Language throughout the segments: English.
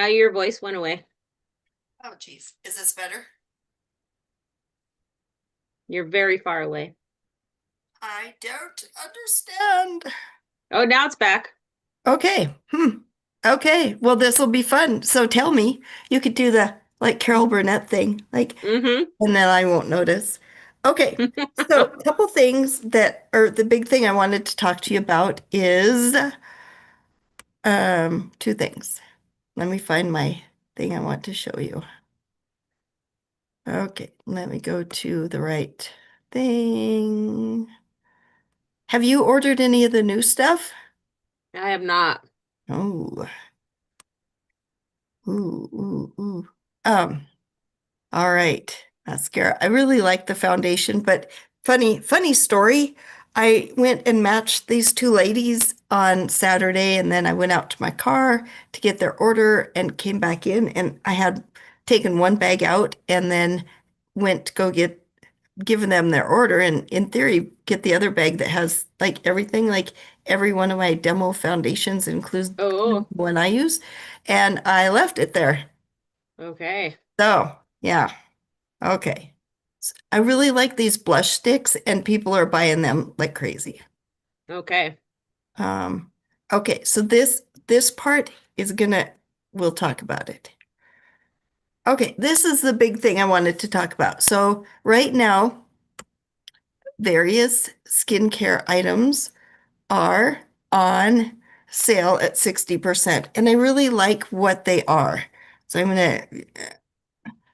Your voice went away. Oh, geez. Is this better? You're very far away. I don't understand. Oh, now it's back. Okay. Okay. Well, this will be fun. So tell me, you could do the like Carol Burnett thing, like, Mm-hmm. and then I won't notice. Okay. So a couple things that, or the big thing I wanted to talk to you about is two things. Let me find my thing I want to show you. Okay, let me go to the right thing. Have you ordered any of the new stuff? I have not. Oh, ooh. Um, all right. Mascara. I really like the foundation, but funny story. I went and matched these two ladies on Saturday, and then I went out to my car to get their order and came back in, and I had taken one bag out and then went to go get given them their order and in theory get the other bag that has like everything, like every one of my demo foundations includes Oh, one I use, and I left it there. okay. So yeah, okay. I really like these blush sticks and people are buying them like crazy. Okay. Um, okay, so this part is gonna we'll talk about it. Okay, this is the big thing I wanted to talk about. So right now, various skincare items are on sale at 60%. And I really like what they are. So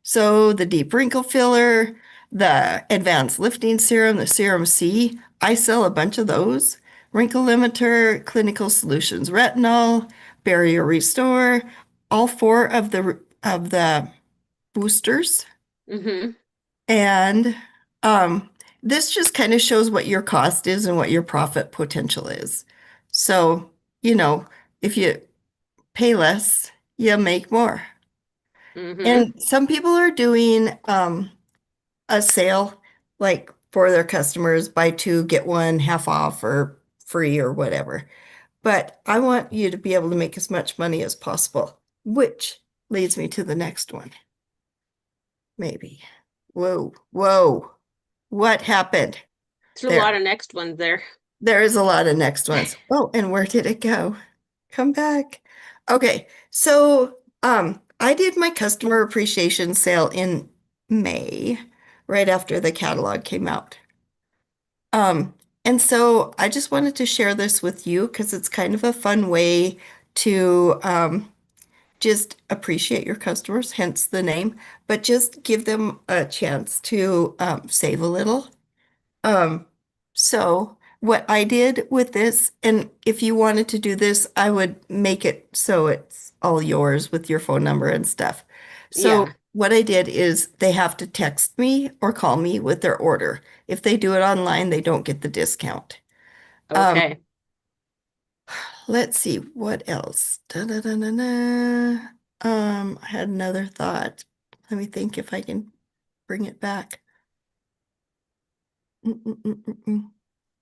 so the deep wrinkle filler, the advanced lifting serum, the serum C, I sell a bunch of those. Wrinkle limiter, clinical solutions, retinol, barrier restore, all four of the boosters. Mm-hmm. And um, this just kind of shows what your cost is and what your profit potential is. So, if you pay less, you make more. Mm-hmm. And some people are doing a sale like for their customers, buy two, get one half off or free or whatever. But I want you to be able to make as much money as possible, which leads me to the next one, maybe. Whoa. What happened? There's a lot There. of next ones there. There is a lot of next ones. Oh, and where did it go? Come back. Okay, so I did my customer appreciation sale in May, right after the catalog came out. Um, and so I just wanted to share this with you because it's kind of a fun way to just appreciate your customers, hence the name, but just give them a chance to save a little. Um, so what I did with this, and if you wanted to do this, I would make it so it's all yours with your phone number and stuff. So Yeah. what I did is they have to text me or call me with their order. If they do it online, they don't get the discount. Um, Okay. let's see what else. Da-da-da-da-da. I had another thought. Let me think if I can bring it back. Mm-mm-mm-mm.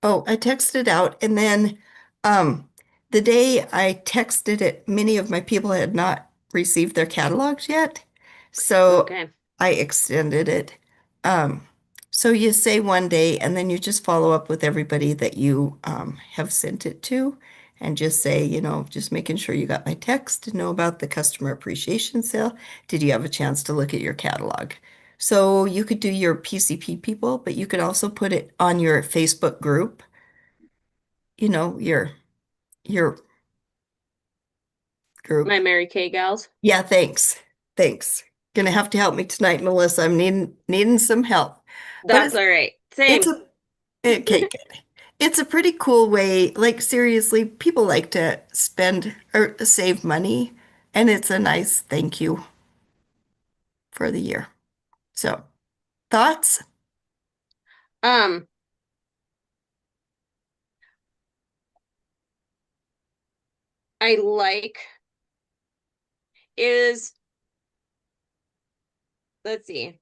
Oh, I texted out and then the day I texted it, many of my people had not received their catalogs yet. So Okay. I extended it. Um, so you say one day and then you just follow up with everybody that you have sent it to and just say, just making sure you got my text to know about the customer appreciation sale. Did you have a chance to look at your catalog? So you could do your PCP people, but you could also put it on your Facebook group, your group. My Mary Kay gals. Yeah, thanks. Thanks. Gonna have to help me tonight, Melissa. I'm needing some help. But That's all right. it's Same. a okay, good. It's a pretty cool way. Like seriously, people like to spend or save money, and it's a nice thank you for the year. So, thoughts? Um, I like is let's see.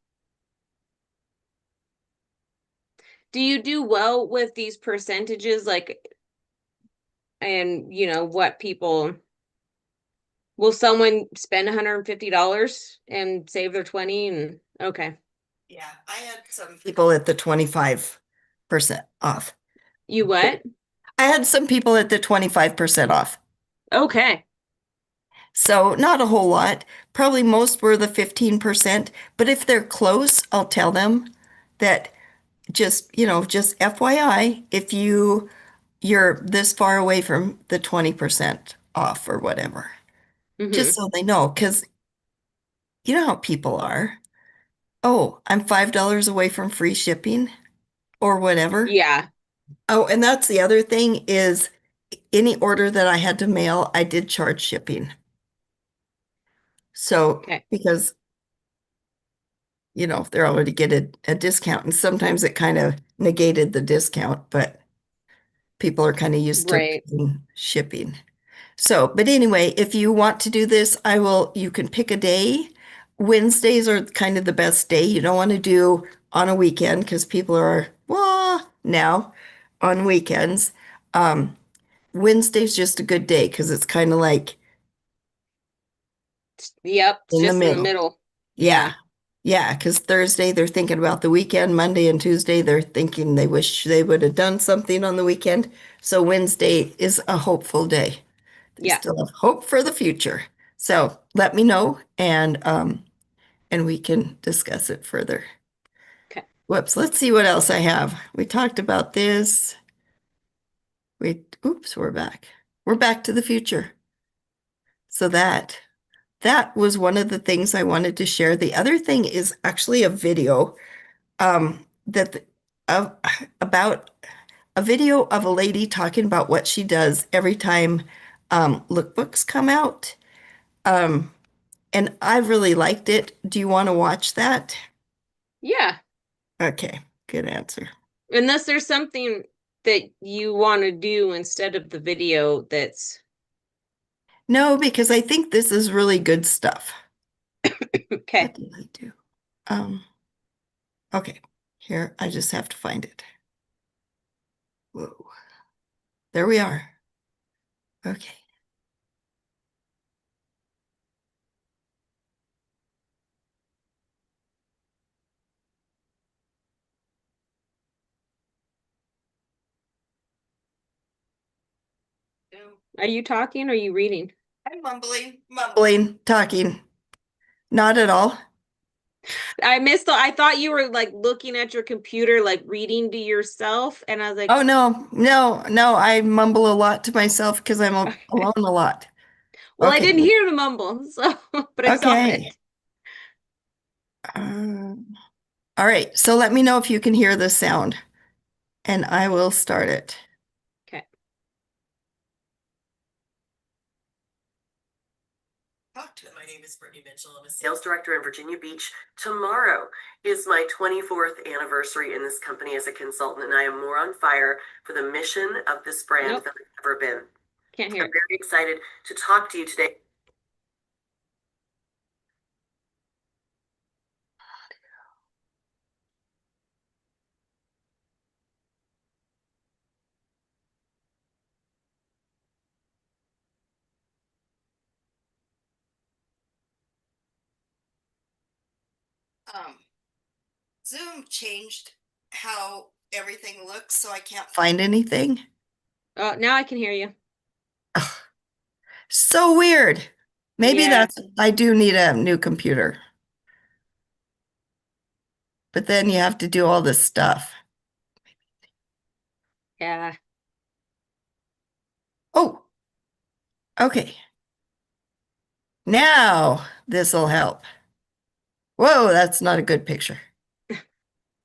Do you do well with these percentages, like, and Will someone spend $150 and save their 20 and okay. Yeah, I had some people at the 25% off. You what? I had some people at the 25% off. Okay. So not a whole lot. Probably most were the 15%. But if they're close, I'll tell them that just FYI, if you're this far away from the 20% off or whatever, just Mm-hmm. so they know, because you know how people are. Oh, I'm $5 away from free shipping or whatever. Yeah. Oh, and that's the other thing is any order that I had to mail, I did charge shipping. So Okay. because they're already get a discount, and sometimes it kind of negated the discount, but people are kind of used to Right. paying shipping. So, but anyway, if you want to do this, you can pick a day. Wednesdays are kind of the best day. You don't want to do on a weekend because people are, well, now on weekends. Um, Wednesday's just a good day because it's kind of like Yep. It's in the just in the middle. middle. Yeah. Yeah. Yeah, because Thursday they're thinking about the weekend. Monday and Tuesday they're thinking they wish they would have done something on the weekend. So Wednesday is a hopeful day. They Yeah. still have hope for the future. So let me know and we can discuss it further. Okay. Whoops, let's see what else I have. We talked about this. Oops, we're back. We're back to the future. So that was one of the things I wanted to share. The other thing is actually a video that of about a video of a lady talking about what she does every time lookbooks come out. Um, and I really liked it. Do you want to watch that? Yeah. Okay, good answer. Unless there's something that you want to do instead of the video that's No, because I think this is really good stuff. What okay. did I do? Um, okay, here, I just have to find it. Whoa, there we are. Okay. Are you talking or are you reading? I'm mumbling, talking. Not at all. I thought you were like looking at your computer, like reading to yourself. And I was like, Oh no, no, no. I mumble a lot to myself because I'm alone a lot. well, I Okay. didn't hear the mumble, so but I saw Okay. it. Um, all right. So let me know if you can hear the sound and I will start it. Okay. Talk to it. My name is Brittany Mitchell. I'm a sales director in Virginia Beach. Tomorrow is my 24th anniversary in this company as a consultant, and I am more on fire for the mission of this brand Nope, than I've ever been. can't hear I'm it. very excited to talk to you today. Um, Zoom changed how everything looks, so I can't find anything. Oh, now I can hear you. Ugh, so weird. Maybe Yeah, I do need a new computer, but then you have to do all this stuff. yeah. Oh, okay. Now this'll help. Whoa, that's not a good picture.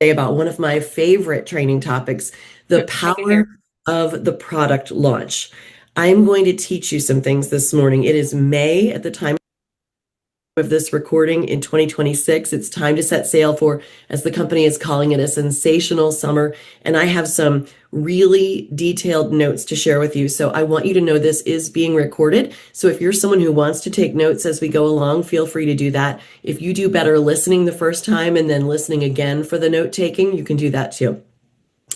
About one of my favorite training topics, the I can power hear. of the product launch. I'm going to teach you some things this morning. It is May at the time of this recording in 2026. It's time to set sail for, as the company is calling it, a sensational summer. And I have some really detailed notes to share with you. So I want you to know this is being recorded. So if you're someone who wants to take notes as we go along, feel free to do that. If you do better listening the first time and then listening again for the note taking, you can do that too.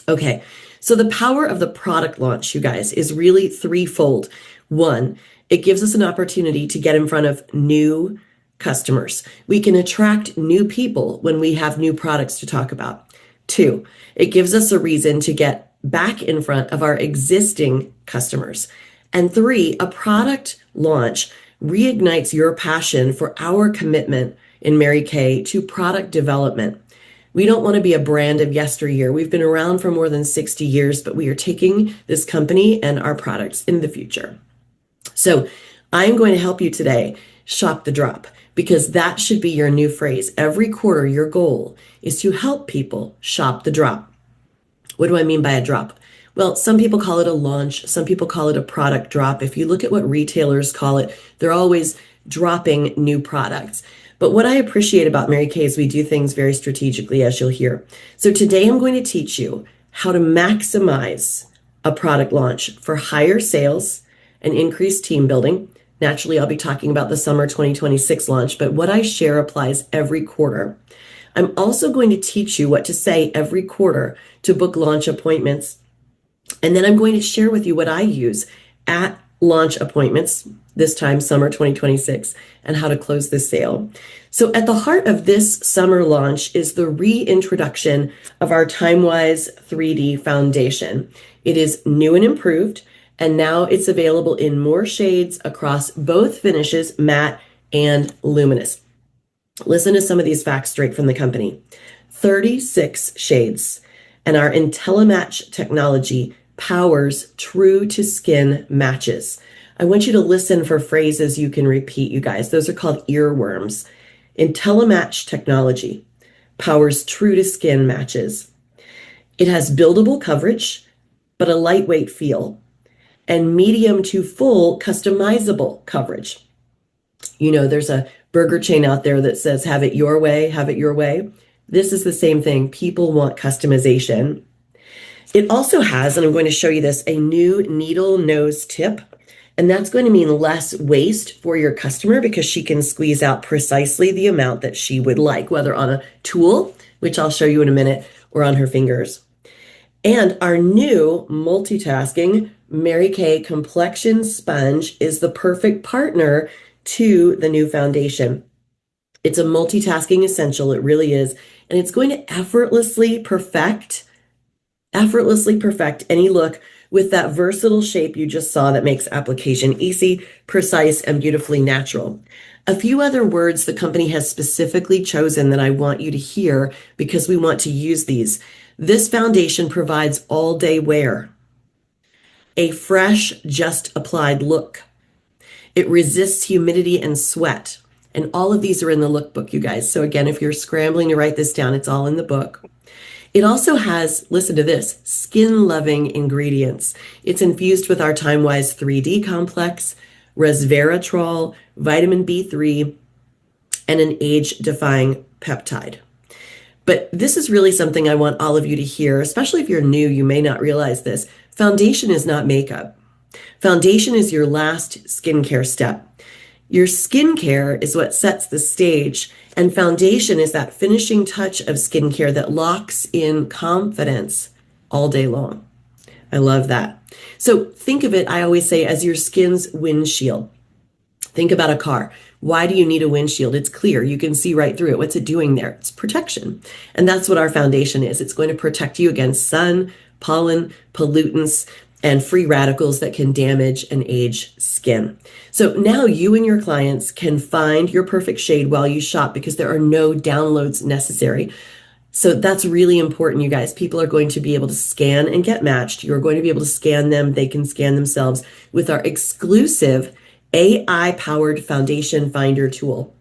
Okay, so the power of the product launch, you guys, is really threefold. One, It gives us an opportunity to get in front of new customers. We can attract new people when we have new products to talk about. Two, it gives us a reason to get back in front of our existing customers. And three, a product launch reignites your passion for our commitment in Mary Kay to product development. We don't want to be a brand of yesteryear. We've been around for more than 60 years, but we are taking this company and our products in the future. So I'm going to help you today shop the drop, because that should be your new phrase. Every quarter, your goal is to help people shop the drop. What do I mean by a drop? Well, some people call it a launch. Some people call it a product drop. If you look at what retailers call it, they're always dropping new products. But what I appreciate about Mary Kay is we do things very strategically, as you'll hear. So today I'm going to teach you how to maximize a product launch for higher sales and increased team building. Naturally, I'll be talking about the summer 2026 launch, but what I share applies every quarter. I'm also going to teach you what to say every quarter to book launch appointments. And then I'm going to share with you what I use at launch appointments, this time summer 2026, and how to close this sale. So at the heart of this summer launch is the reintroduction of our TimeWise 3D foundation. It is new and improved, and now it's available in more shades across both finishes, matte and luminous. Listen to some of these facts straight from the company. 36 shades, and our IntelliMatch technology powers true to skin matches. I want you to listen for phrases you can repeat, you guys. Those are called earworms. IntelliMatch technology powers true to skin matches. It has buildable coverage, but a lightweight feel, and medium to full customizable coverage. You know, there's a burger chain out there that says, have it your way, have it your way. This is the same thing. People want customization. It also has, and I'm going to show you this, a new needle nose tip. And that's going to mean less waste for your customer, because she can squeeze out precisely the amount that she would like, whether on a tool, which I'll show you in a minute, or on her fingers. And our new multitasking Mary Kay complexion sponge is the perfect partner to the new foundation. It's a multitasking essential, it really is, and it's going to effortlessly perfect any look with that versatile shape you just saw that makes application easy, precise, and beautifully natural. A few other words the company has specifically chosen that I want you to hear, because we want to use these. This foundation provides all-day wear, a fresh, just applied look. It resists humidity and sweat. And all of these are in the lookbook, you guys. So again, if you're scrambling to write this down, it's all in the book. It also has, listen to this, skin-loving ingredients. It's infused with our TimeWise 3D complex, resveratrol, vitamin B3, and an age-defying peptide. But this is really something I want all of you to hear, especially if you're new, you may not realize this. Foundation is not makeup. Foundation is your last skincare step. Your skincare is what sets the stage, and foundation is that finishing touch of skincare that locks in confidence all day long. I love that. So think of it, I always say, as your skin's windshield. Think about a car. Why do you need a windshield? It's clear. You can see right through it. What's it doing there? It's protection. And that's what our foundation is. It's going to protect you against sun, pollen, pollutants, and free radicals that can damage and age skin. So now you and your clients can find your perfect shade while you shop, because there are no downloads necessary. So that's really important, you guys. People are going to be able to scan and get matched. You're going to be able to scan them. They can scan themselves with our exclusive AI-powered foundation finder tool.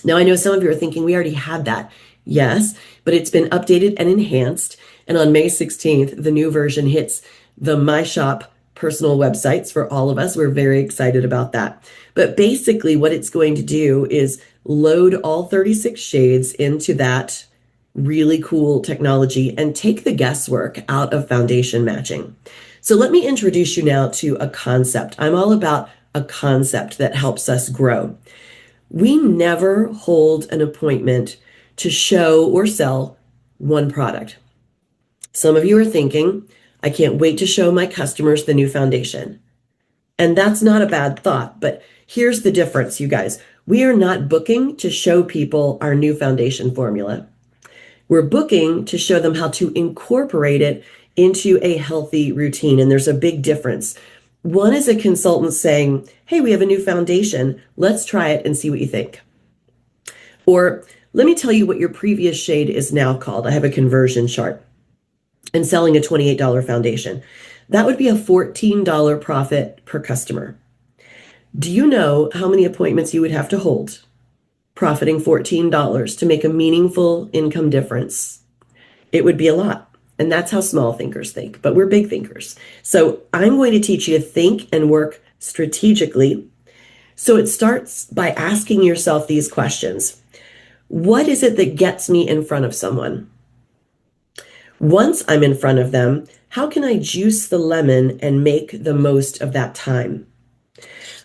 Now, I know some of you are thinking we already had that. Yes, but it's been updated and enhanced. And on May 16th, the new version hits the My Shop personal websites for all of us. We're very excited about that. But basically what it's going to do is load all 36 shades into that really cool technology and take the guesswork out of foundation matching. So let me introduce you now to a concept. I'm all about a concept that helps us grow. We never hold an appointment to show or sell one product. Some of you are thinking, I can't wait to show my customers the new foundation. And that's not a bad thought, but here's the difference, you guys. We are not booking to show people our new foundation formula. We're booking to show them how to incorporate it into a healthy routine. And there's a big difference. One is a consultant saying, hey, we have a new foundation. Let's try it and see what you think. Or let me tell you what your previous shade is now called. I have a conversion chart and selling a $28 foundation. That would be a $14 profit per customer. Do you know how many appointments you would have to hold, profiting $14 to make a meaningful income difference? It would be a lot. And that's how small thinkers think, but we're big thinkers. So I'm going to teach you to think and work strategically. So it starts by asking yourself these questions. What is it that gets me in front of someone? Once I'm in front of them, how can I juice the lemon and make the most of that time?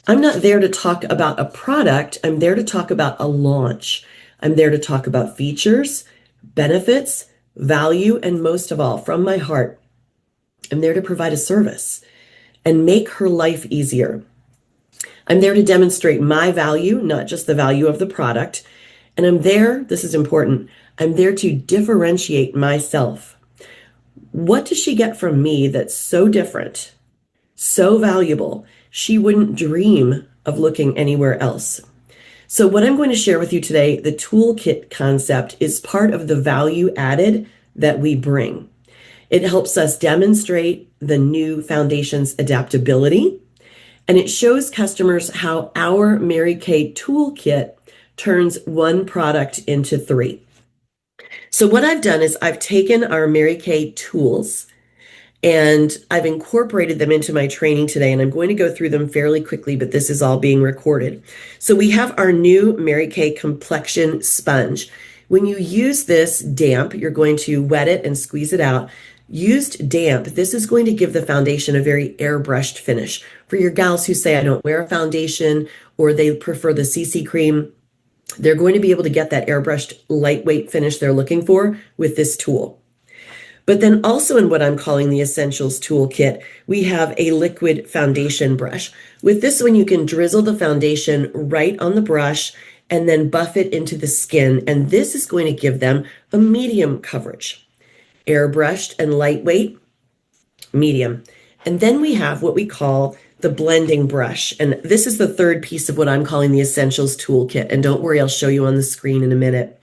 I'm not there to talk about a product. I'm there to talk about a launch. I'm there to talk about features, benefits, value, and most of all, from my heart, I'm there to provide a service and make her life easier. I'm there to demonstrate my value, not just the value of the product. And I'm there, this is important, I'm there to differentiate myself. What does she get from me that's so different, so valuable, she wouldn't dream of looking anywhere else? So what I'm going to share with you today, the toolkit concept, is part of the value added that we bring. It helps us demonstrate the new foundation's adaptability, and it shows customers how our Mary Kay toolkit turns one product into three. So what I've done is I've taken our Mary Kay tools and I've incorporated them into my training today, and I'm going to go through them fairly quickly, but this is all being recorded. So we have our new Mary Kay complexion sponge. When you use this damp, you're going to wet it and squeeze it out. Used damp, this is going to give the foundation a very airbrushed finish. For your gals who say, I don't wear a foundation, or they prefer the CC cream, they're going to be able to get that airbrushed lightweight finish they're looking for with this tool. But then also in what I'm calling the Essentials Toolkit, we have a liquid foundation brush. With this one, you can drizzle the foundation right on the brush and then buff it into the skin. And this is going to give them a medium coverage. Airbrushed and lightweight, medium. And then we have what we call the blending brush. And this is the third piece of what I'm calling the Essentials Toolkit. And don't worry, I'll show you on the screen in a minute.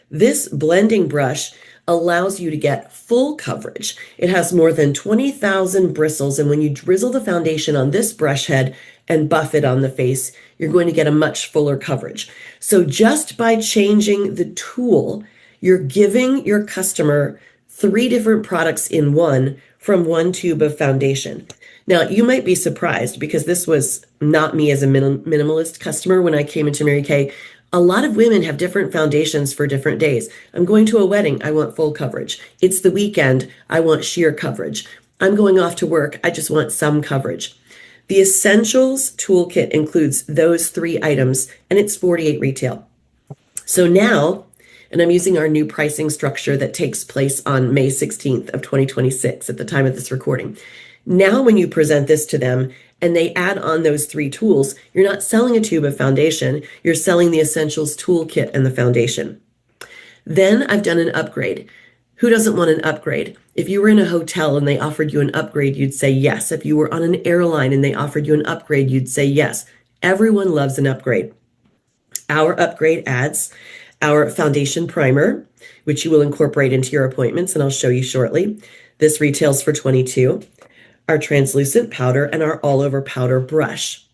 This blending brush allows you to get full coverage. It has more than 20,000 bristles, and when you drizzle the foundation on this brush head and buff it on the face, you're going to get a much fuller coverage. So just by changing the tool, you're giving your customer 3 different products in one from one tube of foundation. Now, you might be surprised because this was not me as a minimalist customer when I came into Mary Kay. A lot of women have different foundations for different days. I'm going to a wedding, I want full coverage. It's the weekend, I want sheer coverage. I'm going off to work, I just want some coverage. The Essentials Toolkit includes those 3 items, and it's $48 retail. So now, and I'm using our new pricing structure that takes place on May 16th of 2026 at the time of this recording. Now when you present this to them and they add on those 3 tools, you're not selling a tube of foundation, you're selling the Essentials Toolkit and the foundation. Then I've done an upgrade. Who doesn't want an upgrade? If you were in a hotel and they offered you an upgrade, you'd say yes. If you were on an airline and they offered you an upgrade, you'd say yes. Everyone loves an upgrade. Our upgrade adds our foundation primer, which you will incorporate into your appointments, and I'll show you shortly. This retails for $22. Our translucent powder, and our all-over powder brush.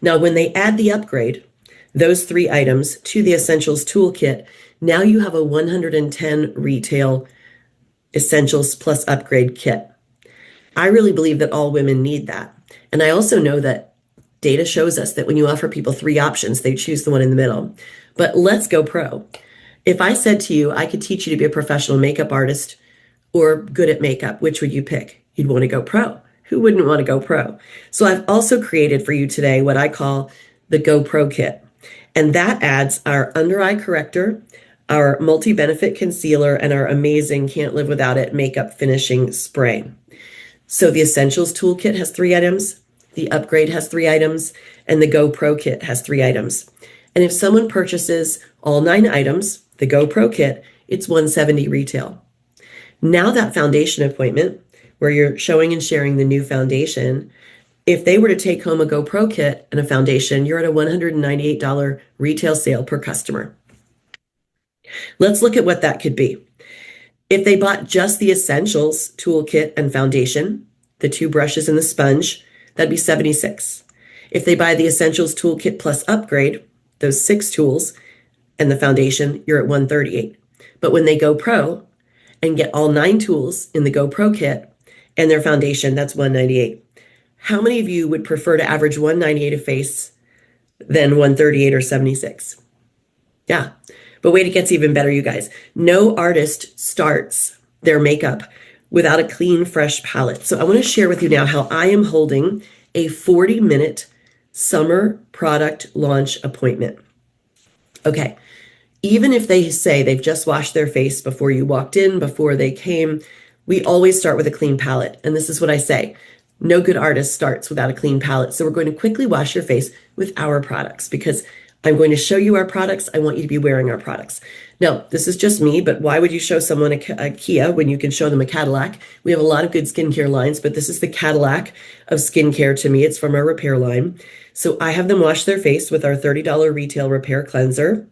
Now, when they add the upgrade, those 3 items to the Essentials Toolkit, now you have a $110 retail Essentials plus upgrade kit. I really believe that all women need that. And I also know that data shows us that when you offer people 3 options, they choose the one in the middle. But let's go pro. If I said to you, I could teach you to be a professional makeup artist or good at makeup, which would you pick? You'd want to go pro. Who wouldn't want to go pro? So I've also created for you today what I call the Go Pro Kit. And that adds our under eye corrector, our multi-benefit concealer, and our amazing can't live without it makeup finishing spray. So the Essentials Toolkit has 3 items. the Upgrade has 3 items, and the Go Pro Kit has 3 items. And if someone purchases all 9 items, the Go Pro Kit, it's $170 retail. Now that foundation appointment, where you're showing and sharing the new foundation, if they were to take home a Go Pro Kit and a foundation, you're at a $198 retail sale per customer. Let's look at what that could be. If they bought just the Essentials toolkit and foundation, the 2 brushes and the sponge, that'd be $76. If they buy the Essentials toolkit plus Upgrade, those 6 tools and the foundation, you're at $138. But when they go Pro and get all 9 tools in the Go Pro kit and their foundation, that's $198. How many of you would prefer to average $198 a face than $138 or $76? Yeah. But wait, it gets even better, you guys. No artist starts their makeup without a clean, fresh palette. So I want to share with you now how I am holding a 40-minute summer product launch appointment. Okay. Even if they say they've just washed their face before you walked in, before they came, we always start with a clean palette. And this is what I say. No good artist starts without a clean palette. So we're going to quickly wash your face with our products because I'm going to show you our products. I want you to be wearing our products. Now, this is just me, but why would you show someone a Kia when you can show them a Cadillac? We have a lot of good skincare lines, but this is the Cadillac of skincare to me. It's from our repair line. So I have them wash their face with our $30 retail repair cleanser.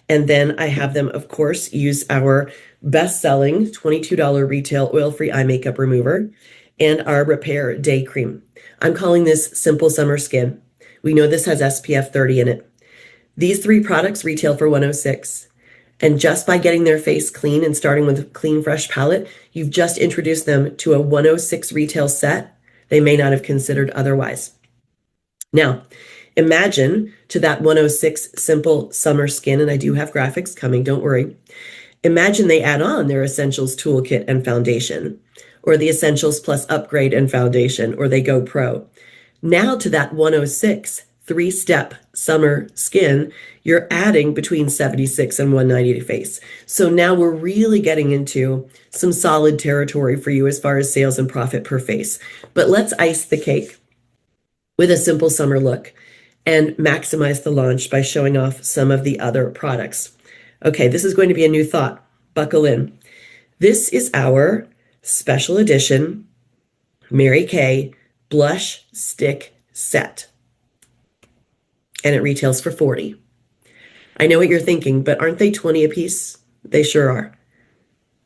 And then I have them, of course, use our best-selling $22 retail oil-free eye makeup remover and our repair day cream. I'm calling this Simple Summer Skin. We know this has SPF 30 in it. These 3 products retail for $106. And just by getting their face clean and starting with a clean, fresh palette, you've just introduced them to a $106 retail set they may not have considered otherwise. Now, imagine to that $106 Simple Summer Skin, and I do have graphics coming, don't worry. Imagine they add on their Essentials Toolkit and Foundation, or the Essentials Plus Upgrade and Foundation, or they go Pro. Now to that 106 3-step summer skin, you're adding between 76 and 190 to face. So now we're really getting into some solid territory for you as far as sales and profit per face. But let's ice the cake with a simple summer look and maximize the launch by showing off some of the other products. Okay, this is going to be a new thought. Buckle in. This is our special edition Mary Kay blush stick set. And it retails for $40. I know what you're thinking, but aren't they $20 a piece? They sure are.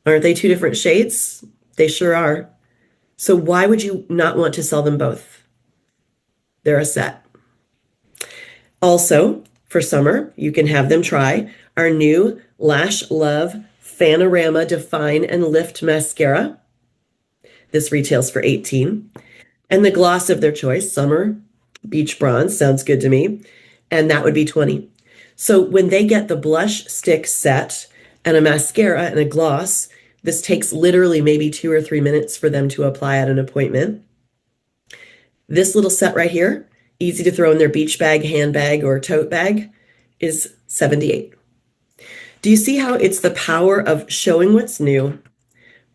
Aren't they 2 different shades? They sure are. So why would you not want to sell them both? They're a set. Also, for summer, you can have them try our new Lash Love Fanorama Define and Lift Mascara. This retails for $18. And the gloss of their choice, Summer Beach Bronze, sounds good to me. And that would be $20. So when they get the blush stick set and a mascara and a gloss, this takes literally maybe 2 or 3 minutes for them to apply at an appointment. This little set right here, easy to throw in their beach bag, handbag, or tote bag, is $78. Do you see how it's the power of showing what's new,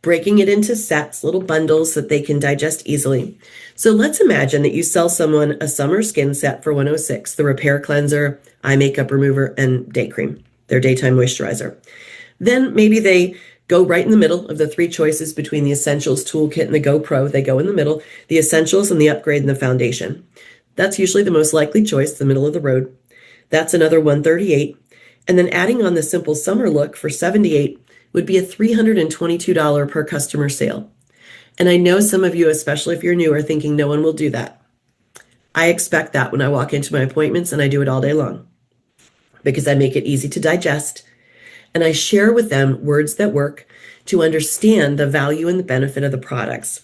breaking it into sets, little bundles that they can digest easily? So let's imagine that you sell someone a summer skin set for $106, the repair cleanser, eye makeup remover, and day cream, their daytime moisturizer. Then maybe they go right in the middle of the 3 choices between the Essentials Toolkit and the Go Pro. They go in the middle, the Essentials and the Upgrade and the Foundation. That's usually the most likely choice, the middle of the road. That's another $138. And then adding on the Simple Summer look for $78 would be a $322 per customer sale. And I know some of you, especially if you're new, are thinking no one will do that. I expect that when I walk into my appointments, and I do it all day long because I make it easy to digest. And I share with them words that work to understand the value and the benefit of the products.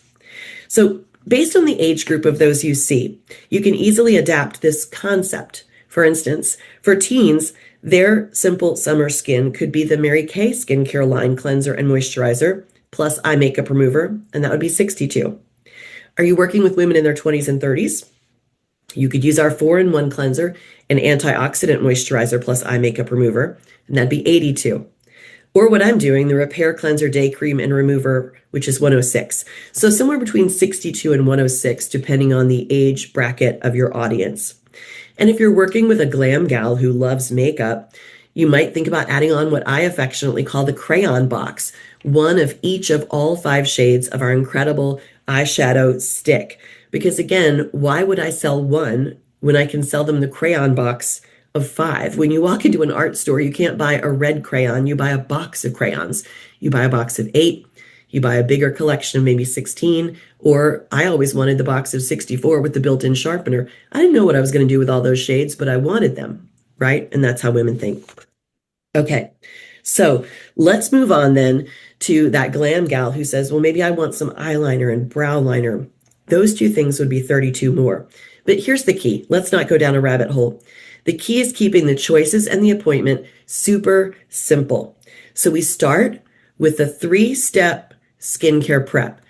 So based on the age group of those you see, you can easily adapt this concept. For instance, for teens, their Simple Summer Skin could be the Mary Kay skincare line cleanser and moisturizer plus eye makeup remover, and that would be $62. Are you working with women in their 20s and 30s? You could use our 4-in-1 cleanser and antioxidant moisturizer plus eye makeup remover, and that'd be $82. Or what I'm doing, the Repair Cleanser Day Cream and Remover, which is 106. So somewhere between 62 and 106, depending on the age bracket of your audience. And if you're working with a glam gal who loves makeup, you might think about adding on what I affectionately call the crayon box, one of each of all 5 shades of our incredible eyeshadow stick. Because again, why would I sell one when I can sell them the crayon box of 5? When you walk into an art store, you can't buy a red crayon, you buy a box of crayons. You buy a box of 8, you buy a bigger collection of maybe 16, or I always wanted the box of 64 with the built-in sharpener. I didn't know what I was going to do with all those shades, but I wanted them, right? And that's how women think. Okay, so let's move on then to that glam gal who says, well, maybe I want some eyeliner and brow liner. Those 2 things would be 32 more. But here's the key. Let's not go down a rabbit hole. The key is keeping the choices and the appointment super simple. So we start with the 3-step skincare prep.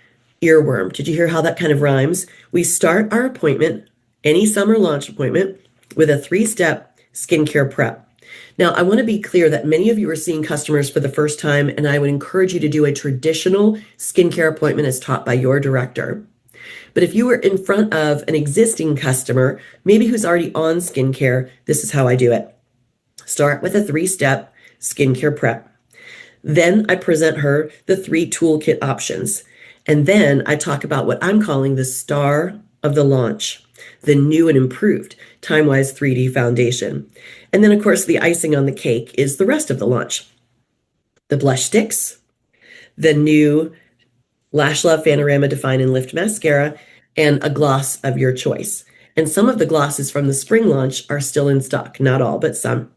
Earworm. Did you hear how that kind of rhymes? We start our appointment, any summer launch appointment, with a 3-step skincare prep. Now, I want to be clear that many of you are seeing customers for the first time, and I would encourage you to do a traditional skincare appointment as taught by your director. But if you were in front of an existing customer, maybe who's already on skincare, this is how I do it. Start with a 3-step skincare prep. Then I present her the 3 toolkit options. And then I talk about what I'm calling the star of the launch, the new and improved Time-Wise 3D foundation. And then, of course, the icing on the cake is the rest of the launch. The blush sticks, the new Lash Love Panorama Define and Lift Mascara, and a gloss of your choice. And some of the glosses from the spring launch are still in stock, not all, but some.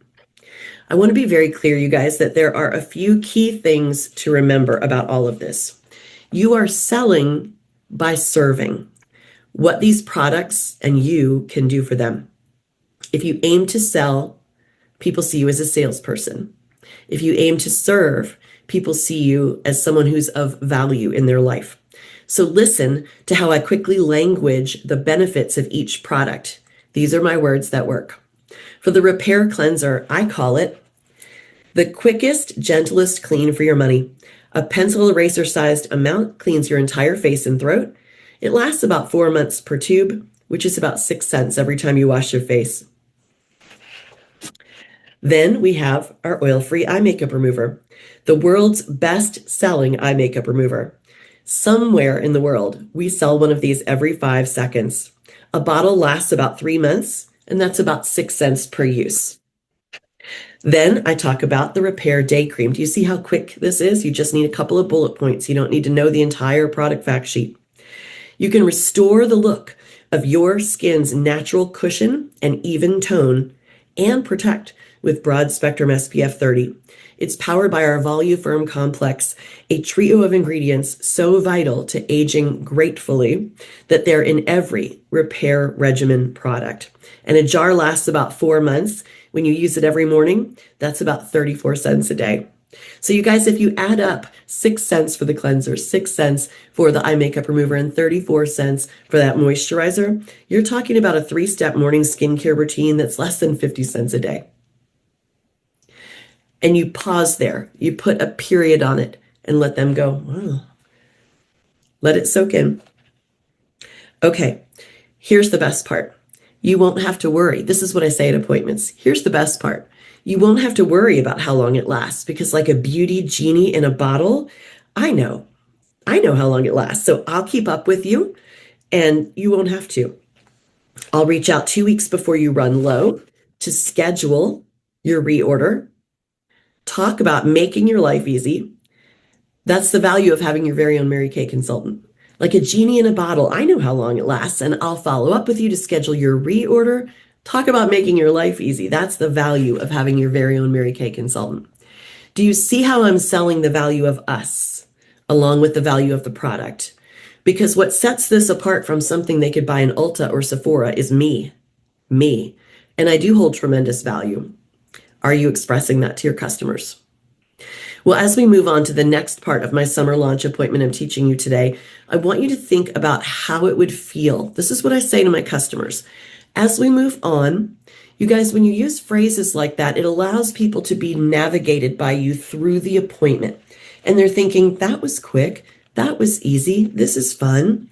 I want to be very clear, you guys, that there are a few key things to remember about all of this. You are selling by serving what these products and you can do for them. If you aim to sell, people see you as a salesperson. If you aim to serve, people see you as someone who's of value in their life. So listen to how I quickly language the benefits of each product. These are my words that work. For the Repair Cleanser, I call it the quickest, gentlest clean for your money. A pencil eraser sized amount cleans your entire face and throat. It lasts about 4 months per tube, which is about 6 cents every time you wash your face. Then we have our oil-free eye makeup remover, the world's best-selling eye makeup remover. Somewhere in the world, we sell one of these every 5 seconds. A bottle lasts about 3 months, and that's about 6 cents per use. Then I talk about the Repair Day Cream. Do you see how quick this is? You just need a couple of bullet points. You don't need to know the entire product fact sheet. You can restore the look of your skin's natural cushion and even tone and protect with broad spectrum SPF 30. It's powered by our Voluform complex, a trio of ingredients so vital to aging gratefully that they're in every repair regimen product. And a jar lasts about 4 months. When you use it every morning, that's about 34 cents a day. So you guys, if you add up 6 cents for the cleanser, 6 cents for the eye makeup remover, and 34 cents for that moisturizer, you're talking about a 3-step morning skincare routine that's less than 50 cents a day. And you pause there, you put a period on it and let them go, wow. Let it soak in. Okay, here's the best part. You won't have to worry. This is what I say at appointments. Here's the best part. You won't have to worry about how long it lasts because like a beauty genie in a bottle, I know how long it lasts. So I'll keep up with you and you won't have to. I'll reach out 2 weeks before you run low to schedule your reorder. Talk about making your life easy. That's the value of having your very own Mary Kay consultant. Like a genie in a bottle, I know how long it lasts, and I'll follow up with you to schedule your reorder. Talk about making your life easy. That's the value of having your very own Mary Kay consultant. Do you see how I'm selling the value of us along with the value of the product? Because what sets this apart from something they could buy in Ulta or Sephora is me. And I do hold tremendous value. Are you expressing that to your customers? Well, as we move on to the next part of my summer launch appointment I'm teaching you today, I want you to think about how it would feel. This is what I say to my customers. As we move on, You guys, when you use phrases like that, it allows people to be navigated by you through the appointment. And they're thinking, that was quick. That was easy. This is fun.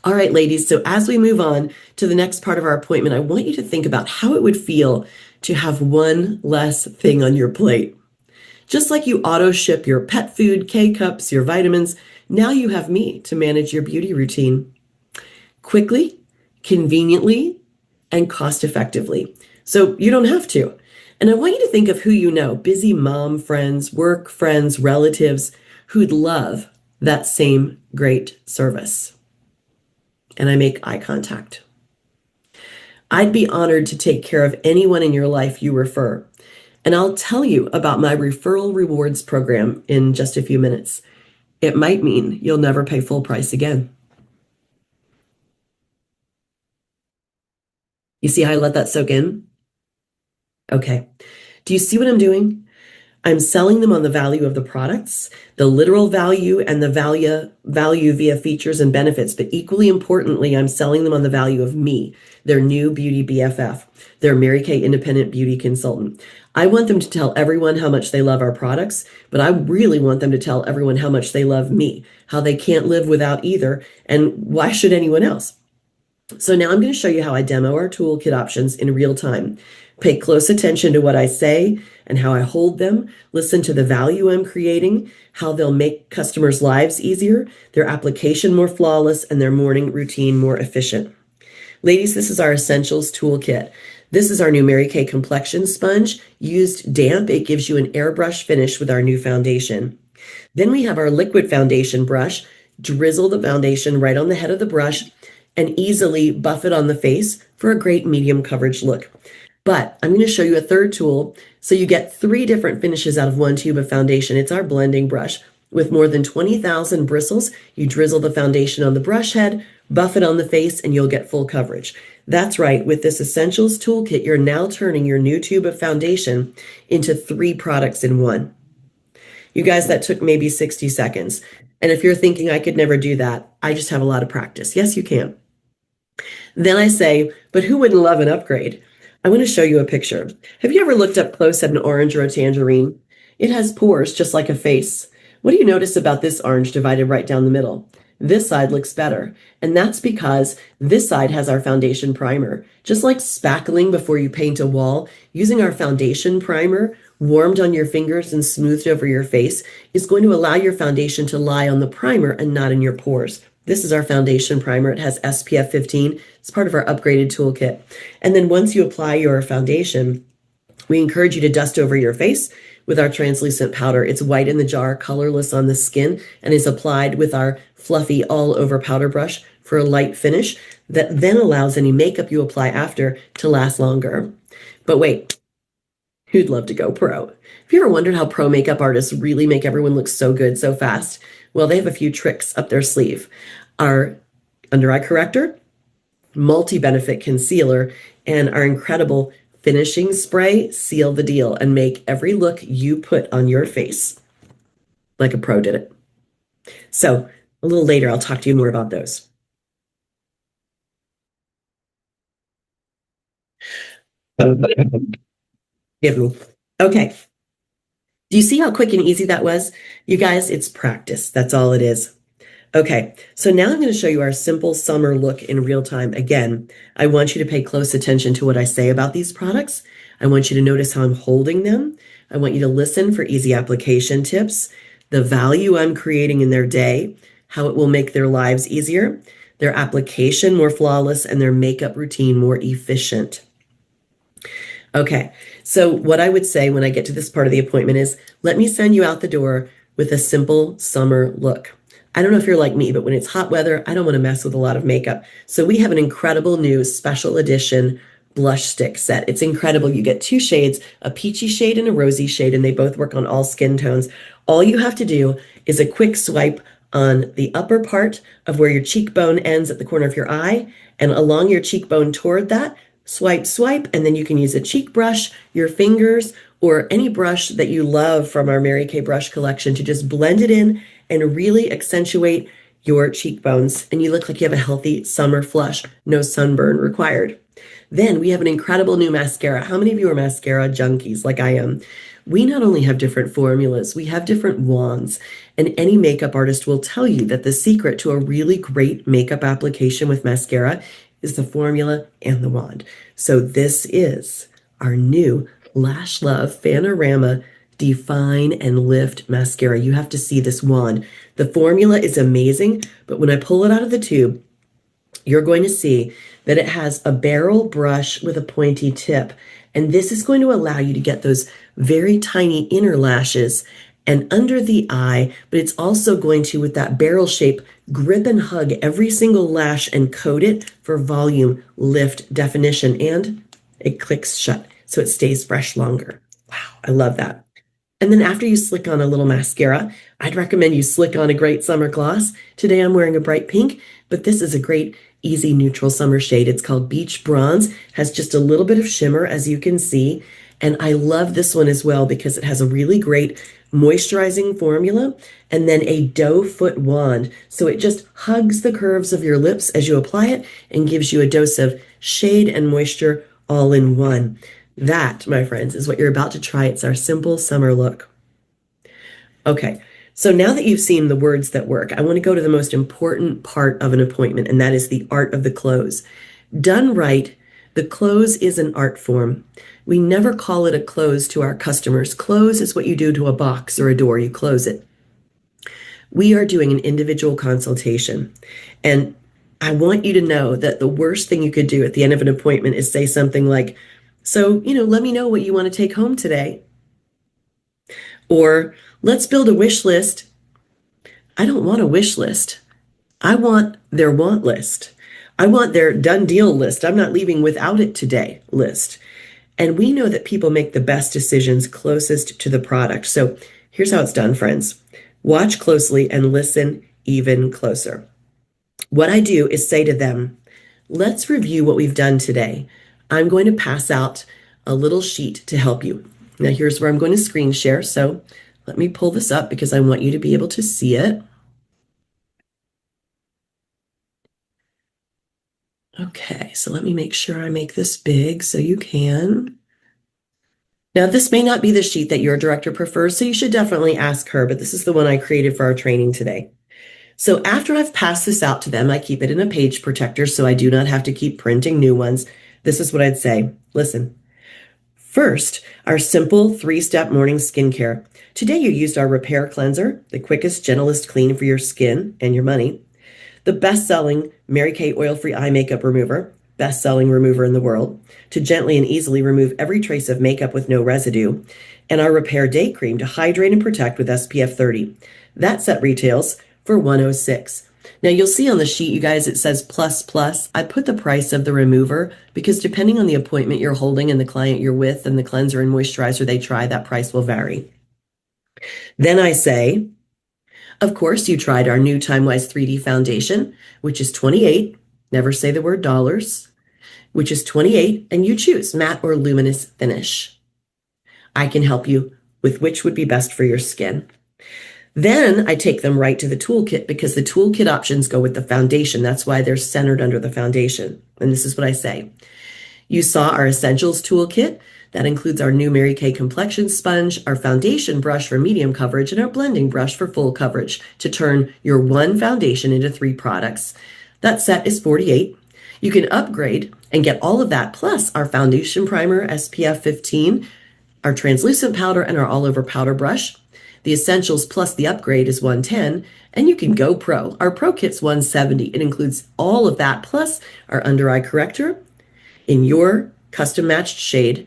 All right, ladies. So as we move on to the next part of our appointment, I want you to think about how it would feel to have one less thing on your plate. Just like you auto ship your pet food, K-cups, your vitamins, now you have me to manage your beauty routine quickly, conveniently, and cost effectively. So you don't have to. And I want you to think of who you know, busy mom friends, work friends, relatives who'd love that same great service. And I make eye contact. I'd be honored to take care of anyone in your life you refer. And I'll tell you about my referral rewards program in just a few minutes. It might mean you'll never pay full price again. You see how I let that soak in? Okay. Do you see what I'm doing? I'm selling them on the value of the products, the literal value and the value via features and benefits. But equally importantly, I'm selling them on the value of me, their new beauty BFF, their Mary Kay independent beauty consultant. I want them to tell everyone how much they love our products, but I really want them to tell everyone how much they love me, how they can't live without either, and why should anyone else? So now I'm going to show you how I demo our toolkit options in real time. Pay close attention to what I say and how I hold them. Listen to the value I'm creating, how they'll make customers' lives easier, their application more flawless, and their morning routine more efficient. Ladies, this is our Essentials Toolkit. This is our new Mary Kay Complexion Sponge. Used damp, it gives you an airbrush finish with our new foundation. Then we have our liquid foundation brush. Drizzle the foundation right on the head of the brush and easily buff it on the face for a great medium coverage look. But I'm going to show you a third tool so you get 3 different finishes out of 1 tube of foundation. It's our blending brush. With more than 20,000 bristles, you drizzle the foundation on the brush head, buff it on the face, and you'll get full coverage. That's right, with this Essentials Toolkit, you're now turning your new tube of foundation into 3 products in 1. You guys, that took maybe 60 seconds. And if you're thinking I could never do that, I just have a lot of practice. Yes, you can. Then I say, but who wouldn't love an upgrade? I want to show you a picture. Have you ever looked up close at an orange or a tangerine? It has pores just like a face. What do you notice about this orange divided right down the middle? This side looks better, and that's because this side has our foundation primer. Just like spackling before you paint a wall, using our foundation primer warmed on your fingers and smoothed over your face is going to allow your foundation to lie on the primer and not in your pores. This is our foundation primer. It has SPF 15. It's part of our upgraded toolkit. And then once you apply your foundation, we encourage you to dust over your face with our translucent powder. It's white in the jar, colorless on the skin, and is applied with our fluffy all over powder brush for a light finish that then allows any makeup you apply after to last longer. But wait, who'd love to go pro? Have you ever wondered how pro makeup artists really make everyone look so good so fast? Well, they have a few tricks up their sleeve. Our under eye corrector, multi-benefit concealer, and our incredible finishing spray seal the deal and make every look you put on your face like a pro did it. So a little later, I'll talk to you more about those. Give me. Okay. Do you see how quick and easy that was? You guys, it's practice. That's all it is. Okay, so now I'm going to show you our simple summer look in real time. Again, I want you to pay close attention to what I say about these products. I want you to notice how I'm holding them. I want you to listen for easy application tips, the value I'm creating in their day, how it will make their lives easier, their application more flawless, and their makeup routine more efficient. Okay, so what I would say when I get to this part of the appointment is, let me send you out the door with a simple summer look. I don't know if you're like me, but when it's hot weather, I don't want to mess with a lot of makeup. So we have an incredible new special edition blush stick set. It's incredible. You get 2 shades, a peachy shade and a rosy shade, and they both work on all skin tones. All you have to do is a quick swipe on the upper part of where your cheekbone ends at the corner of your eye, and along your cheekbone toward that, swipe, swipe, and then you can use a cheek brush, your fingers, or any brush that you love from our Mary Kay brush collection to just blend it in and really accentuate your cheekbones. And you look like you have a healthy summer flush, no sunburn required. Then we have an incredible new mascara. How many of you are mascara junkies like I am? We not only have different formulas, we have different wands. And any makeup artist will tell you that the secret to a really great makeup application with mascara is the formula and the wand. So this is our new Lash Love Panorama Define and Lift Mascara. You have to see this wand. The formula is amazing, but when I pull it out of the tube, you're going to see that it has a barrel brush with a pointy tip. And this is going to allow you to get those very tiny inner lashes and under the eye, but it's also going to, with that barrel shape, grip and hug every single lash and coat it for volume, lift, definition, and it clicks shut so it stays fresh longer. Wow, I love that. And then after you slick on a little mascara, I'd recommend you slick on a great summer gloss. Today I'm wearing a bright pink, but this is a great easy neutral summer shade. It's called Beach Bronze, has just a little bit of shimmer as you can see. And I love this one as well because it has a really great moisturizing formula and then a doe foot wand. So it just hugs the curves of your lips as you apply it and gives you a dose of shade and moisture all in one. That, my friends, is what you're about to try. It's our simple summer look. Okay, so now that you've seen the words that work, I want to go to the most important part of an appointment, and that is the art of the close. Done right, the close is an art form. We never call it a close to our customers. Close is what you do to a box or a door, you close it. We are doing an individual consultation, and I want you to know that the worst thing you could do at the end of an appointment is say something like, so, let me know what you want to take home today. Or let's build a wish list. I don't want a wish list. I want their want list. I want their done deal list. I'm not leaving without it today list. And we know that people make the best decisions closest to the product. So here's how it's done, friends. Watch closely and listen even closer. What I do is say to them, let's review what we've done today. I'm going to pass out a little sheet to help you. Now here's where I'm going to screen share. So let me pull this up because I want you to be able to see it. Okay, so let me make sure I make this big so you can. Now this may not be the sheet that your director prefers, so you should definitely ask her, but this is the one I created for our training today. So after I've passed this out to them, I keep it in a page protector so I do not have to keep printing new ones. This is what I'd say. Listen. First, our simple 3-step morning skincare. Today you used our repair cleanser, the quickest, gentlest clean for your skin and your money. The best-selling Mary Kay oil-free eye makeup remover, best-selling remover in the world, to gently and easily remove every trace of makeup with no residue. And our Repair Day Cream to hydrate and protect with SPF 30. That set retails for $106. Now you'll see on the sheet, you guys, it says plus plus. I put the price of the remover because depending on the appointment you're holding and the client you're with and the cleanser and moisturizer they try, that price will vary. Then I say, of course, you tried our new Time-Wise 3D foundation, which is $28. Never say the word dollars, which is $28, and you choose matte or luminous finish. I can help you with which would be best for your skin. Then I take them right to the toolkit because the toolkit options go with the foundation. That's why they're centered under the foundation. And this is what I say. You saw our Essentials toolkit. That includes our new Mary Kay complexion sponge, our foundation brush for medium coverage, and our blending brush for full coverage to turn your one foundation into 3 products. That set is $48. You can upgrade and get all of that plus our foundation primer, SPF 15, our translucent powder, and our all-over powder brush. The Essentials plus the upgrade is $110, and you can go pro. Our Pro Kit's $170. It includes all of that plus our under-eye corrector in your custom-matched shade,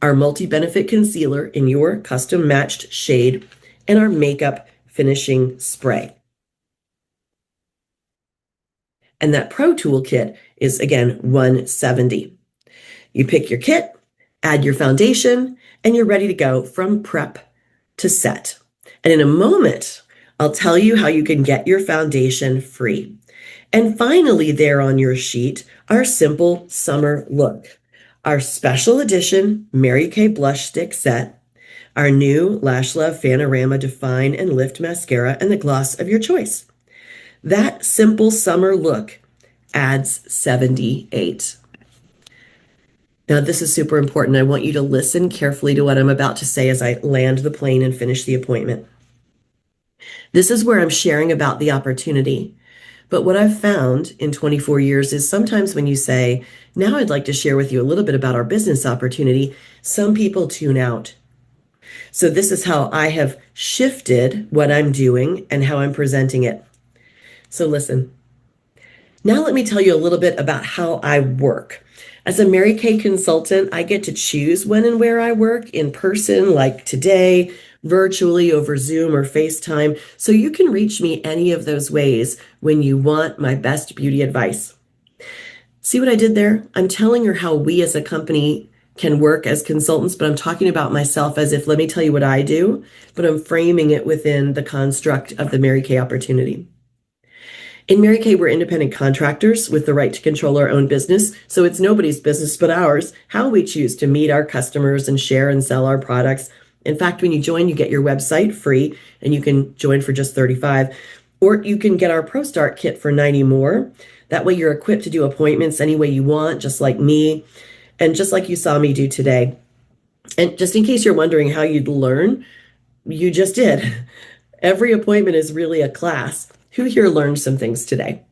our multi-benefit concealer in your custom-matched shade, and our makeup finishing spray. And that Pro Toolkit is, again, $170. You pick your kit, add your foundation, and you're ready to go from prep to set. And in a moment, I'll tell you how you can get your foundation free. And finally, there on your sheet, our simple summer look, our special edition Mary Kay blush stick set, our new Lash Love Panorama Define and Lift mascara, and the gloss of your choice. That simple summer look adds $78. Now, this is super important. I want you to listen carefully to what I'm about to say as I land the plane and finish the appointment. This is where I'm sharing about the opportunity. But what I've found in 24 years is sometimes when you say, now I'd like to share with you a little bit about our business opportunity, some people tune out. So this is how I have shifted what I'm doing and how I'm presenting it. So listen. Now let me tell you a little bit about how I work. As a Mary Kay consultant, I get to choose when and where I work, in person, like today, virtually over Zoom or FaceTime. So you can reach me any of those ways when you want my best beauty advice. See what I did there? I'm telling her how we as a company can work as consultants, but I'm talking about myself as if, let me tell you what I do, but I'm framing it within the construct of the Mary Kay opportunity. In Mary Kay, we're independent contractors with the right to control our own business, so it's nobody's business but ours how we choose to meet our customers and share and sell our products. In fact, when you join, you get your website free, and you can join for just $35, or you can get our Pro Start kit for 90 more. That way you're equipped to do appointments any way you want, just like me, and just like you saw me do today. And just in case you're wondering how you'd learn, you just did. Every appointment is really a class. Who here learned some things today?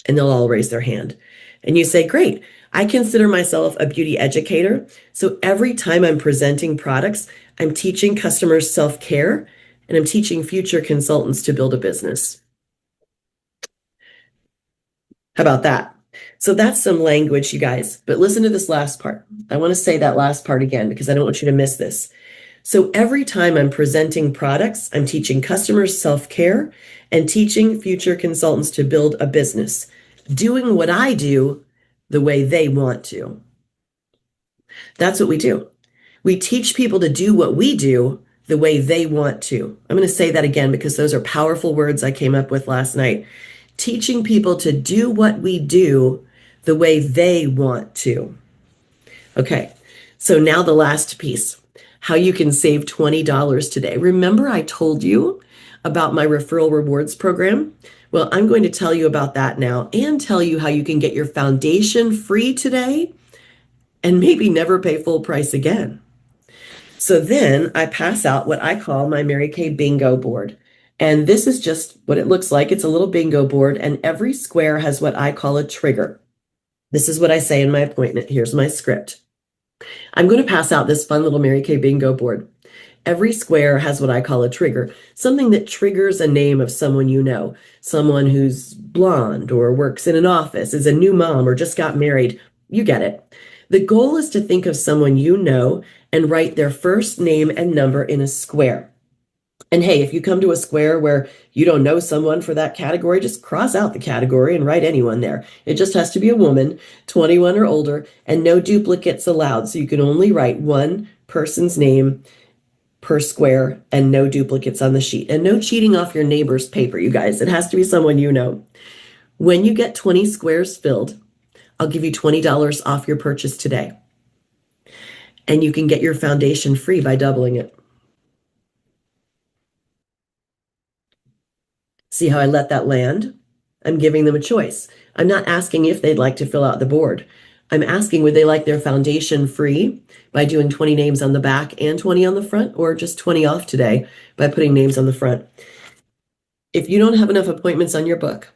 And they'll all raise their hand. And you say, great, I consider myself a beauty educator. So every time I'm presenting products, I'm teaching customers self-care, and I'm teaching future consultants to build a business. How about that? So that's some language, you guys. But listen to this last part. I want to say that last part again because I don't want you to miss this. So every time I'm presenting products, I'm teaching customers self-care and teaching future consultants to build a business, doing what I do the way they want to. That's what we do. We teach people to do what we do the way they want to. I'm going to say that again because those are powerful words I came up with last night. Teaching people to do what we do the way they want to. Okay, so now the last piece. How you can save $20 today. Remember I told you about my referral rewards program? Well, I'm going to tell you about that now and tell you how you can get your foundation free today and maybe never pay full price again. So then I pass out what I call my Mary Kay bingo board. And this is just what it looks like. It's a little bingo board, and every square has what I call a trigger. This is what I say in my appointment. Here's my script. I'm going to pass out this fun little Mary Kay bingo board. Every square has what I call a trigger, something that triggers a name of someone you know, someone who's blonde or works in an office, is a new mom, or just got married. You get it. The goal is to think of someone you know and write their first name and number in a square. And hey, if you come to a square where you don't know someone for that category, just cross out the category and write anyone there. It just has to be a woman, 21 or older, and no duplicates allowed. So you can only write one person's name per square and no duplicates on the sheet. And no cheating off your neighbor's paper, you guys. It has to be someone you know. When you get 20 squares filled, I'll give you $20 off your purchase today. And you can get your foundation free by doubling it. See how I let that land? I'm giving them a choice. I'm not asking if they'd like to fill out the board. I'm asking would they like their foundation free by doing 20 names on the back and 20 on the front, or just 20 off today by putting names on the front. If you don't have enough appointments on your book,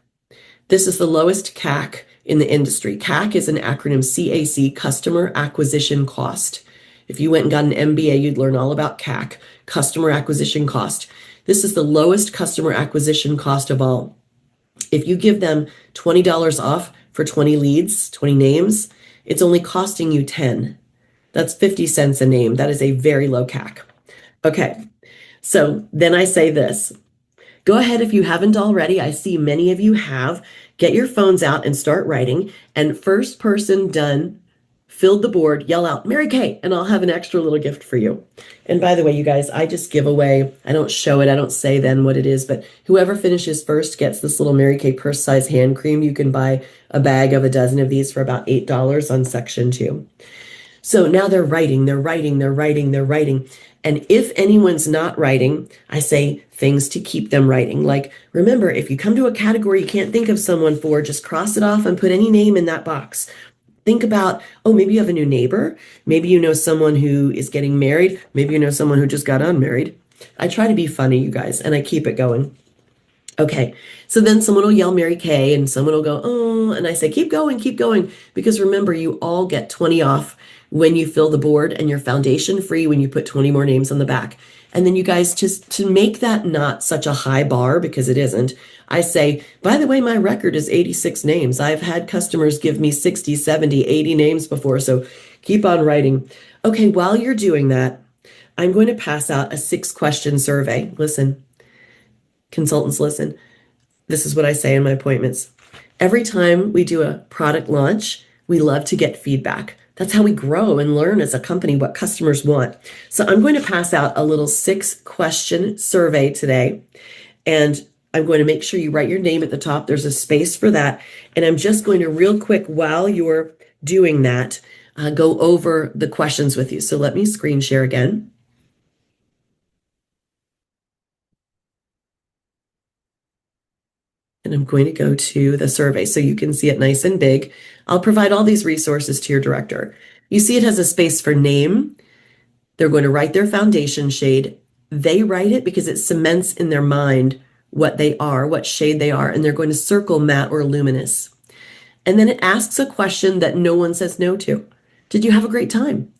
this is the lowest CAC in the industry. CAC is an acronym, CAC, Customer Acquisition Cost. If you went and got an MBA, you'd learn all about CAC, Customer Acquisition Cost. This is the lowest customer acquisition cost of all. If you give them $20 off for 20 leads, 20 names, it's only costing you 10. That's 50 cents a name. That is a very low CAC. Okay, so then I say this. Go ahead if you haven't already. I see many of you have. Get your phones out and start writing. And first person done, filled the board, yell out, Mary Kay, and I'll have an extra little gift for you. And by the way, you guys, I just give away, I don't show it, I don't say then what it is, but whoever finishes first gets this little Mary Kay purse size hand cream. You can buy a bag of a dozen of these for about $8 on section 2. So now they're writing. And if anyone's not writing, I say things to keep them writing. Like, remember, if you come to a category you can't think of someone for, just cross it off and put any name in that box. Think about, oh, maybe you have a new neighbor. Maybe you know someone who is getting married. Maybe you know someone who just got unmarried. I try to be funny, you guys, and I keep it going. Okay, so then someone will yell Mary Kay and someone will go, oh, and I say, keep going, because remember, you all get 20 off when you fill the board and your foundation free when you put 20 more names on the back. And then you guys, just to make that not such a high bar, because it isn't, I say, by the way, my record is 86 names. I've had customers give me 60, 70, 80 names before, so keep on writing. Okay, while you're doing that, I'm going to pass out a 6-question survey. Listen, consultants, listen. This is what I say in my appointments. Every time we do a product launch, we love to get feedback. That's how we grow and learn as a company what customers want. So I'm going to pass out a little 6-question survey today, and I'm going to make sure you write your name at the top. There's a space for that. And I'm just going to real quick, while you're doing that, go over the questions with you. So let me screen share again. And I'm going to go to the survey so you can see it nice and big. I'll provide all these resources to your director. You see it has a space for name. They're going to write their foundation shade. They write it because it cements in their mind what they are, what shade they are, and they're going to circle matte or luminous. And then it asks a question that no one says no to. Did you have a great time?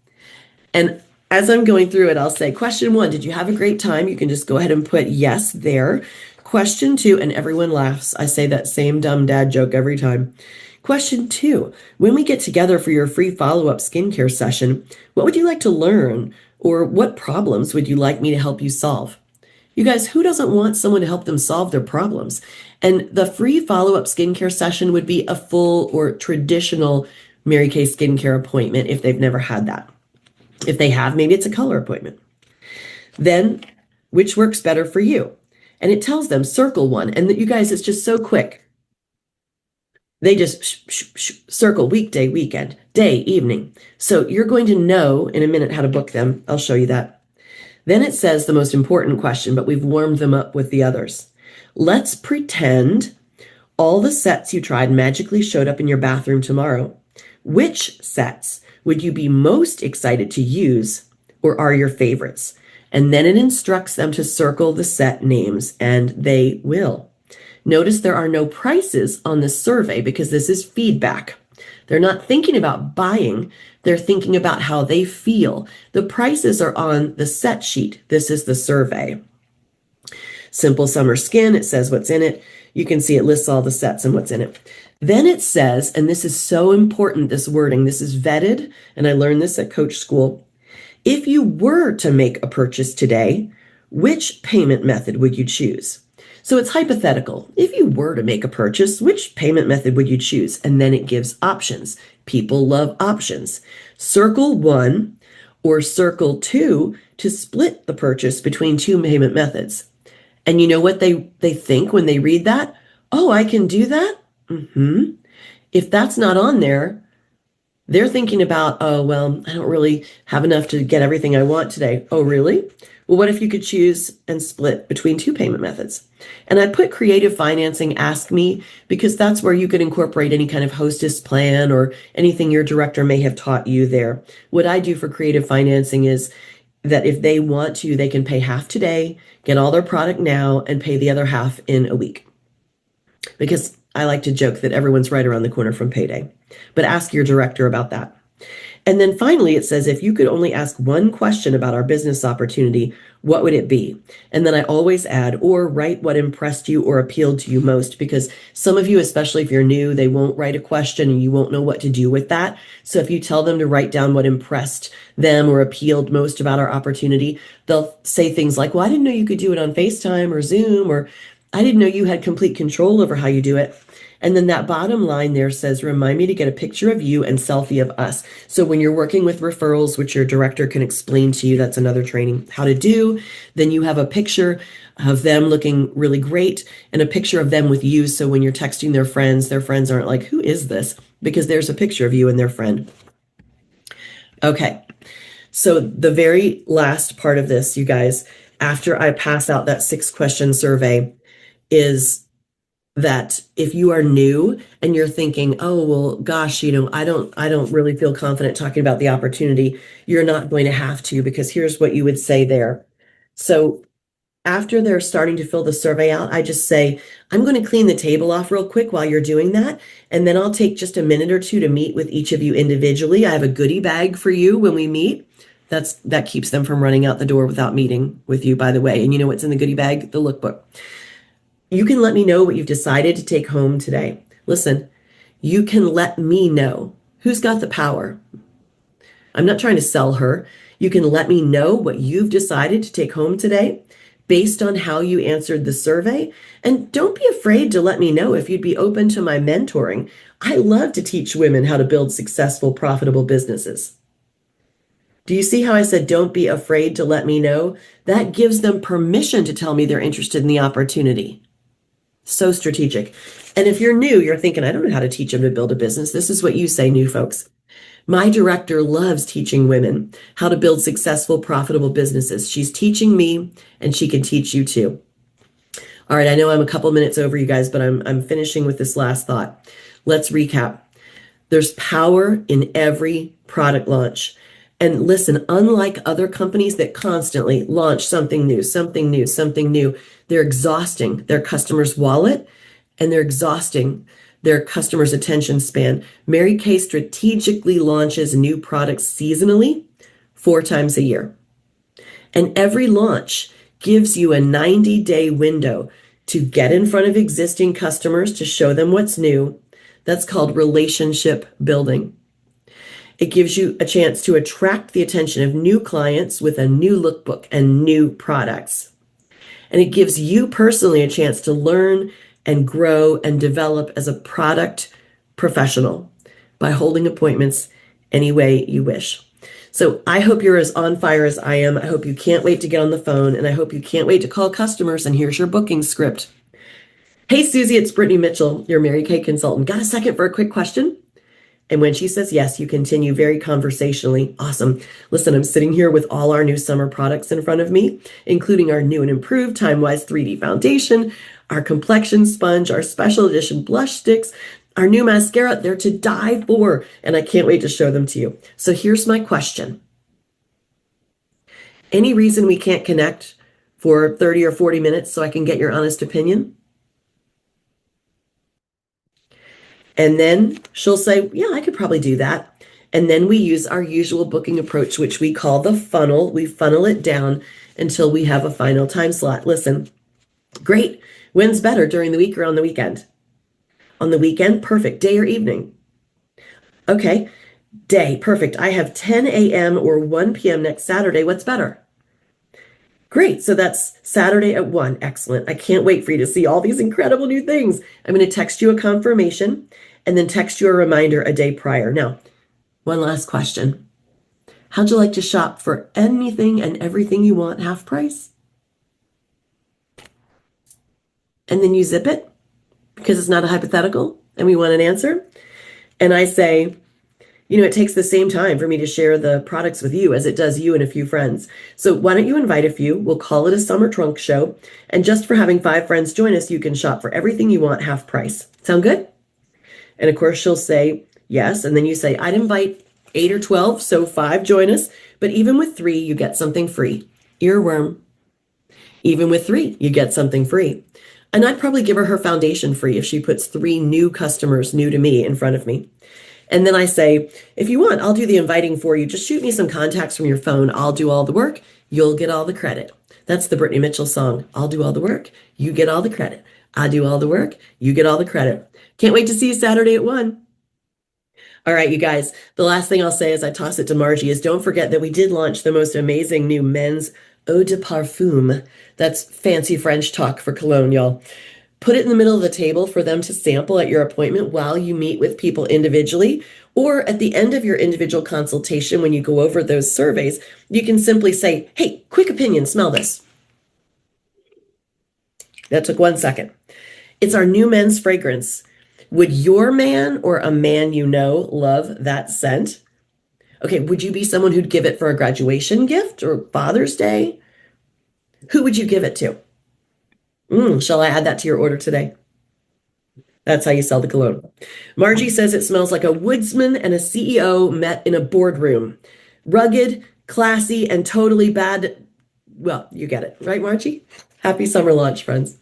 And as I'm going through it, I'll say, question 1, did you have a great time? You can just go ahead and put yes there. Question 2, and everyone laughs. I say that same dumb dad joke every time. Question 2, when we get together for your free follow-up skincare session, what would you like to learn? Or what problems would you like me to help you solve? You guys, who doesn't want someone to help them solve their problems? And the free follow-up skincare session would be a full or traditional Mary Kay skincare appointment if they've never had that. If they have, maybe it's a color appointment. Then, which works better for you? And it tells them circle one. And you guys, it's just so quick. They just circle weekday, weekend, day, evening. So you're going to know in a minute how to book them. I'll show you that. Then it says the most important question, but we've warmed them up with the others. Let's pretend all the sets you tried magically showed up in your bathroom tomorrow. Which sets would you be most excited to use or are your favorites? And then it instructs them to circle the set names, and they will. Notice there are no prices on this survey because this is feedback. They're not thinking about buying. They're thinking about how they feel. The prices are on the set sheet. This is the survey. Simple Summer Skin, it says what's in it. You can see it lists all the sets and what's in it. Then it says, and this is so important, this wording, this is vetted, and I learned this at Coach School. If you were to make a purchase today, which payment method would you choose? So it's hypothetical. If you were to make a purchase, which payment method would you choose? And then it gives options. People love options. Circle 1 or circle 2 to split the purchase between 2 payment methods. And you know what they think when they read that? Oh, I can do that? If that's not on there, they're thinking about, oh, well, I don't really have enough to get everything I want today. Oh, really? Well, what if you could choose and split between 2 payment methods? And I put creative financing, ask me, because that's where you could incorporate any kind of hostess plan or anything your director may have taught you there. What I do for creative financing is that if they want to, they can pay half today, get all their product now, and pay the other half in a week. Because I like to joke that everyone's right around the corner from payday. But ask your director about that. And then finally, it says, if you could only ask one question about our business opportunity, what would it be? And then I always add, or write what impressed you or appealed to you most, because some of you, especially if you're new, they won't write a question and you won't know what to do with that. So if you tell them to write down what impressed them or appealed most about our opportunity, they'll say things like, well, I didn't know you could do it on FaceTime or Zoom, or I didn't know you had complete control over how you do it. And then that bottom line there says, remind me to get a picture of you and selfie of us. So when you're working with referrals, which your director can explain to you, that's another training how to do, then you have a picture of them looking really great and a picture of them with you. So when you're texting their friends aren't like, who is this? Because there's a picture of you and their friend. Okay. So the very last part of this, you guys, after I pass out that 6-question survey, is that if you are new and you're thinking, oh, well, gosh, I don't really feel confident talking about the opportunity, you're not going to have to, because here's what you would say there. So after they're starting to fill the survey out, I just say, I'm going to clean the table off real quick while you're doing that. And then I'll take just a minute or two to meet with each of you individually. I have a goodie bag for you when we meet. That keeps them from running out the door without meeting with you, by the way. And you know what's in the goodie bag? The lookbook. You can let me know what you've decided to take home today. Listen, you can let me know. Who's got the power? I'm not trying to sell her. You can let me know what you've decided to take home today based on how you answered the survey. And don't be afraid to let me know if you'd be open to my mentoring. I love to teach women how to build successful, profitable businesses. Do you see how I said, don't be afraid to let me know? That gives them permission to tell me they're interested in the opportunity. So strategic. And if you're new, you're thinking, I don't know how to teach them to build a business. This is what you say, new folks. My director loves teaching women how to build successful, profitable businesses. She's teaching me, and she can teach you too. All right, I know I'm a couple minutes over, you guys, but I'm finishing with this last thought. Let's recap. There's power in every product launch. And listen, unlike other companies that constantly launch something new, something new, something new, they're exhausting their customer's wallet and they're exhausting their customer's attention span. Mary Kay strategically launches new products seasonally 4 times a year. And every launch gives you a 90-day window to get in front of existing customers to show them what's new. That's called relationship building. It gives you a chance to attract the attention of new clients with a new lookbook and new products. And it gives you personally a chance to learn and grow and develop as a product professional by holding appointments any way you wish. So I hope you're as on fire as I am. I hope you can't wait to get on the phone, and I hope you can't wait to call customers. And here's your booking script. Hey, Susie, it's Brittany Mitchell, your Mary Kay consultant. Got a second for a quick question? And when she says yes, you continue very conversationally. Awesome. Listen, I'm sitting here with all our new summer products in front of me, including our new and improved Time-Wise 3D foundation, our complexion sponge, our special edition blush sticks, our new mascara. They're to die for, and I can't wait to show them to you. So here's my question. Any reason we can't connect for 30 or 40 minutes so I can get your honest opinion? And then she'll say, yeah, I could probably do that. And then we use our usual booking approach, which we call the funnel. We funnel it down until we have a final time slot. Listen, great. When's better, during the week or on the weekend? On the weekend, perfect. Day or evening? Okay, day, perfect. I have 10 a.m. or 1 p.m. next Saturday. What's better? Great. So that's Saturday at 1. Excellent. I can't wait for you to see all these incredible new things. I'm going to text you a confirmation and then text you a reminder a day prior. Now, one last question. How'd you like to shop for anything and everything you want half price? And then you zip it because it's not a hypothetical and we want an answer. And I say, it takes the same time for me to share the products with you as it does you and a few friends. So why don't you invite a few? We'll call it a summer trunk show. And just for having 5 friends join us, you can shop for everything you want half price. Sound good? And of course, she'll say yes. And then you say, I'd invite 8 or 12, so 5 join us. But even with 3, you get something free. Earworm. Even with 3, you get something free. And I'd probably give her foundation free if she puts 3 new customers, new to me, in front of me. And then I say, if you want, I'll do the inviting for you. Just shoot me some contacts from your phone. I'll do all the work. You'll get all the credit. That's the Brittany Mitchell song. I'll do all the work. You get all the credit. I do all the work. You get all the credit. Can't wait to see you Saturday at 1. All right, you guys, the last thing I'll say as I toss it to Margie is don't forget that we did launch the most amazing new men's eau de parfum. That's fancy French talk for cologne, y'all. Put it in the middle of the table for them to sample at your appointment while you meet with people individually, or at the end of your individual consultation when you go over those surveys, you can simply say, hey, quick opinion, smell this. That took 1 second. It's our new men's fragrance. Would your man or a man you know love that scent? Okay, would you be someone who'd give it for a graduation gift or Father's Day? Who would you give it to? Shall I add that to your order today? That's how you sell the cologne. Margie says it smells like a woodsman and a CEO met in a boardroom. Rugged, classy, and totally bad. Well, you get it, right, Margie? Happy summer launch, friends.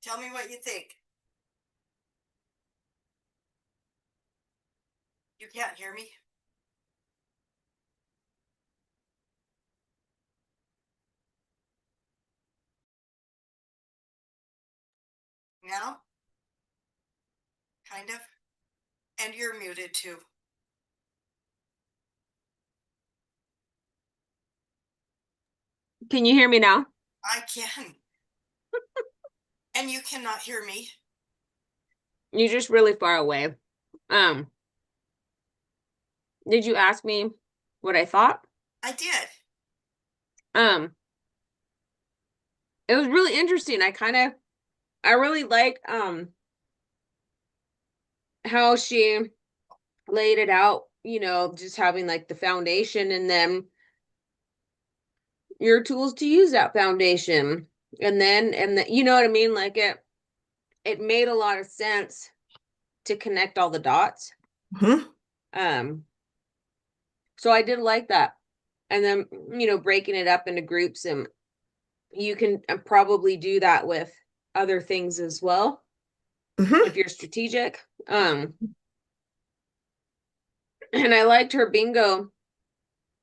Tell me what you think. You can't hear me? Now? Kind of. And you're muted too. Can you hear me now? I can. And you cannot hear me. You're just really far away. Um, did you ask me what I thought? I did. Um, it was really interesting. I really like how she laid it out, just having like the foundation and then your tools to use that foundation. You know what I mean? Like it made a lot of sense to connect all the dots. Mm-hmm. Um, so I did like that. And then, breaking it up into groups, and you can probably do that with other things as well Mm-hmm. if you're strategic. And I liked her bingo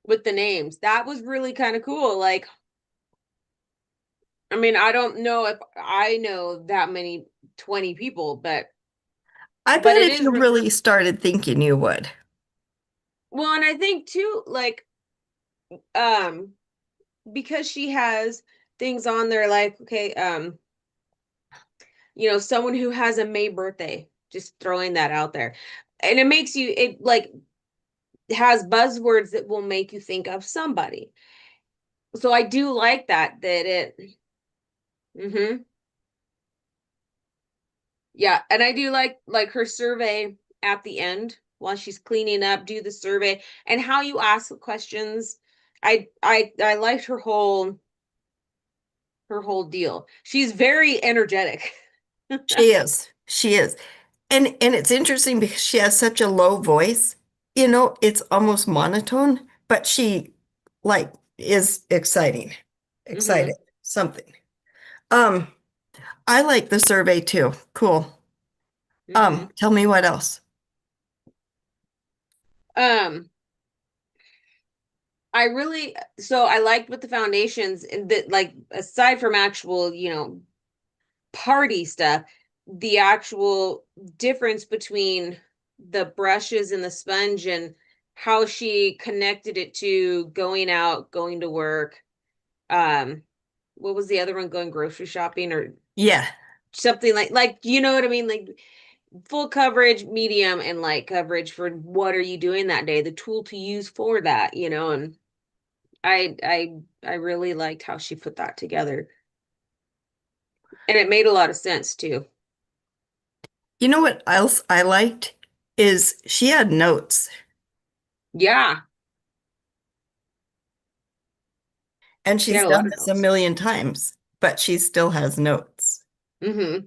with the names. That was really kind of cool. Like, I mean, I don't know if I know that many 20 people, I but bet it if is you really started thinking, you would. well, and I think too, like, um, because she has things on there like, okay, someone who has a May birthday, just throwing that out there. And it like has buzzwords that will make you think of somebody. So I do like that it hmm yeah, and I do like her survey at the end while she's cleaning up, do the survey and how you ask the questions. I liked her whole deal. She's very energetic. She is. She is. And it's interesting because she has such a low voice. It's almost monotone, but she like is exciting. hmm Excited. Something. Um, I like the survey too. Cool. hmm Tell me what else. Um, I liked with the foundations and that, like, aside from actual, party stuff, the actual difference between the brushes and the sponge and how she connected it to going out, going to work. Um, what was the other one? Going grocery shopping or Yeah. something like you know what I mean? Like full coverage, medium, and light coverage for what are you doing that day, the tool to use for that, and I really liked how she put that together. And it made a lot of sense too. You know what else I liked is she had notes Yeah, and she had she's a lot done of this a notes. million times, but she still has notes. Mm-hmm.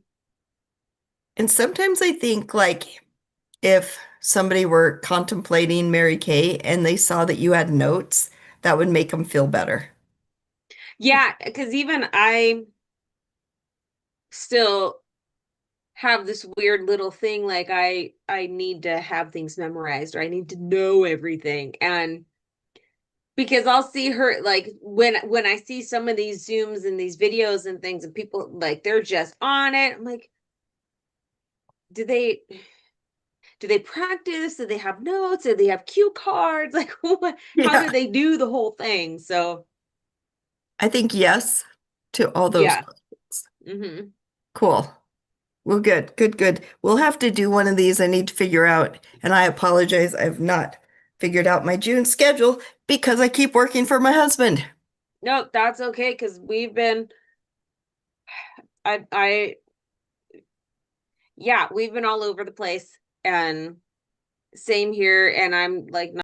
And sometimes I think like if somebody were contemplating Mary Kay and they saw that you had notes, that would make them feel better. Yeah, because even I still have this weird little thing like I need to have things memorized or I need to know everything. And because I'll see her like when I see some of these Zooms and these videos and things and people like they're just on it. I'm like, do they do they practice? Do they have notes? Do they have cue cards? Like what, how Yeah. do they do the whole thing? So I think yes to all those yeah. questions. Mm-hmm. Cool. Well, good, good, good. We'll have to do one of these. I need to figure out, and I apologize, I've not figured out my June schedule because I keep working for my husband. No, that's okay because I yeah, we've been all over the place and same here. And I'm like